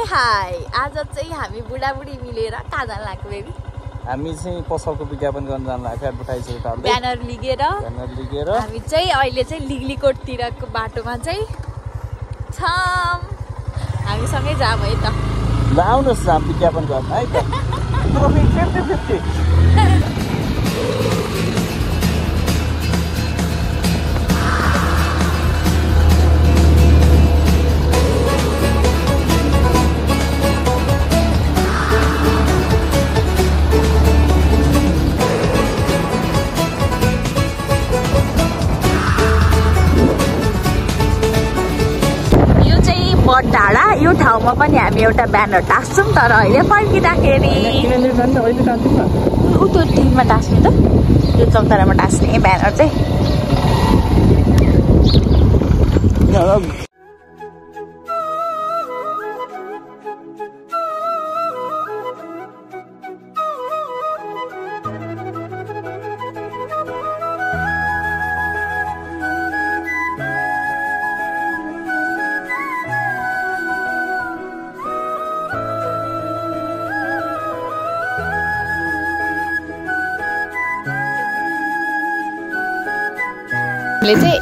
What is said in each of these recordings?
high आज चाहिँ हामी बुढाबुढी मिलेर कहाँ जान लाग्यो बेबी हामी चाहिँ पसलको विज्ञापन गर्न जान लाग्यो एडभर्टाइजर हाल्दै ब्यानर लिगेर हामी चाहिँ अहिले चाहिँ लिगलिकोटतिरको बाटोमा चाहिँ छम हामी सँगै जाम है त ल आउनुहोस् हामी विज्ञापन गर्न है त ट्रफिक 50-50 डाँडा यो ठाउँमा पनि हामी एउटा ब्यानर टाँस्छौँ तर अहिले फर्किँदाखेरि त्यो टिममा टाँस्ने त त्यो चौतारामा टाँस्ने ब्यानर चाहिँ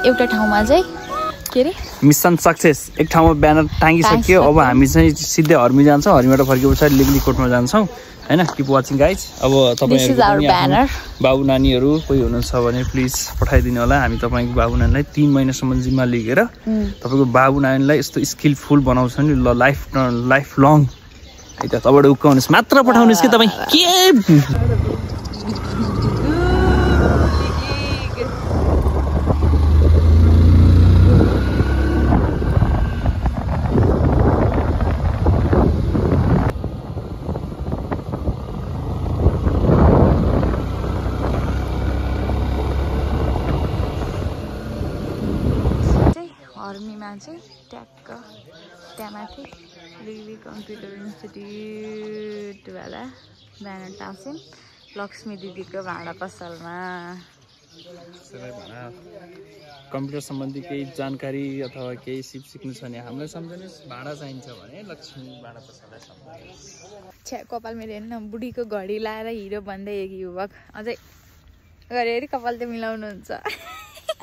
एउटा ठाउँमा चाहिँ के अरे मिसन सक्सेस एक ठाउँमा ब्यानर टाँगिसक्यो अब हामी चाहिँ सिधै हर्मी जान्छौँ हर्मीबाट फर्के पछाडि लिगलिकोटमा जान्छौँ हैन किप वाचिङ गाइज अब तपाईहरु बाबु नानीहरु कोही हुनुहुन्छ भने प्लिज पठाइदिनु होला हामी तपाईको बाबु नानीलाई 3 महिनासम्म जिम्मा लिएर तपाईको बाबु नानीलाई यस्तो स्किलफुल बनाउँछ नि लाइफ लङ है त तपाईबाट उक्काउनुस् मात्र पठाउनुस् के तपाई के ट्याक्क त्यहाँ माथि लिली कम्प्युटर इन्स्टिट्युट वाला ब्यानर टाँस्यौँ लक्ष्मी दिदीको भाँडा पसलमा कम्प्युटर सम्बन्धी केही जानकारी अथवा केही सिक्नु छ भने हामीलाई सम्झनुहोस् भाँडा चाहिन्छ भने लक्ष्मी भाँडा पसललाई सम्झनुहोस् छ्या कपाल मेरो हेर्नु न बुढीको घडी लाएर हिरो भन्दै एक युवक अझै गरे कपाल चाहिँ मिलाउनुहुन्छ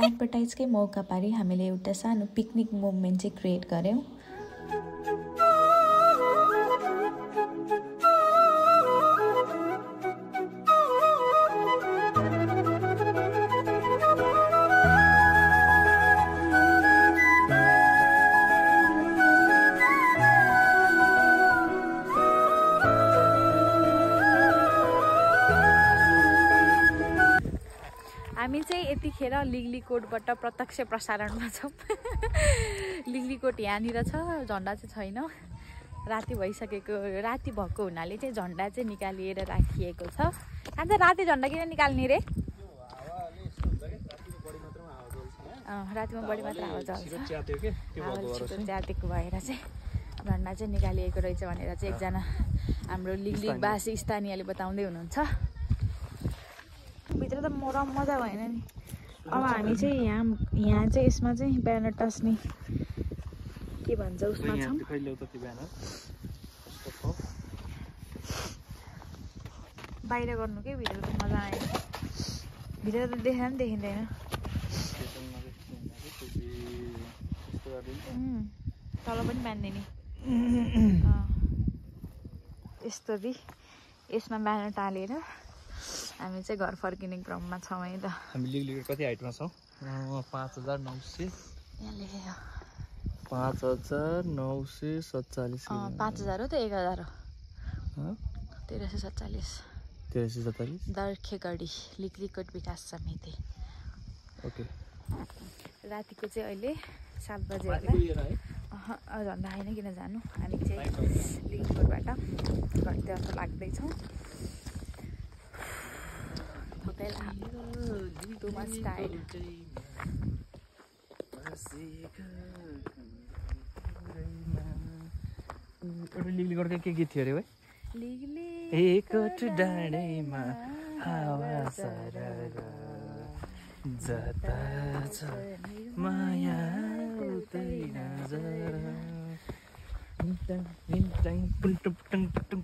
एडभर्टाइजकै मौका पारी हामीले एउटा सानो पिकनिक मुभमेन्ट चाहिँ क्रिएट गर्यौं हामी चाहिँ यतिखेर लिगलिकोटबाट प्रत्यक्ष प्रसारणमा छौँ लिगलिकोट यहाँनिर छ झन्डा चाहिँ छैन राति भइसकेको राति भएको हुनाले चाहिँ झन्डा चाहिँ निकालिएर राखिएको छ अन्त राति झन्डा किन निकाल्ने रे रातिमा बढी मात्र हावा चल्छ च्यातेको भएर चाहिँ झन्डा चाहिँ निकालिएको रहेछ भनेर चाहिँ एकजना हाम्रो लिगलिगवासी स्थानीयले बताउँदै हुनुहुन्छ भित्र त मजा भएन नि अब हामी चाहिँ यहाँ चाहिँ यसमा चाहिँ ब्यानर टाँस्ने के भन्छ उसमा छौँ बाहिर गर्नु के भित्र त मजा आएन भित्र त देखेर पनि देखिँदैन तल पनि बाँध्ने नि यस्तो यसमा ब्यानर टालेर हामी चाहिँ घर फर्किने क्रममा छौँ है त हामी लिगलिकोट कति हाइटमा छौँ 5900 यहाँ लेखेको 5947 5000 हो त 1000 हो 1347 दर्खेगढी लिगलिकोट विकास समिति ओके रातिको चाहिँ अहिले 7 बजे होला झन्डा होइन किन जानु हामी चाहिँ लिगलिकोटबाट घरतिर लाग्दैछौँ too much tired लिगलिकोटको के गीत थियो अरे भाइ लिगलिकोट डाँडैमा हावा सरर जता छ माया उतै नजर हिँड्दा हिँड्दै पुल्टुङ टुङ टुङ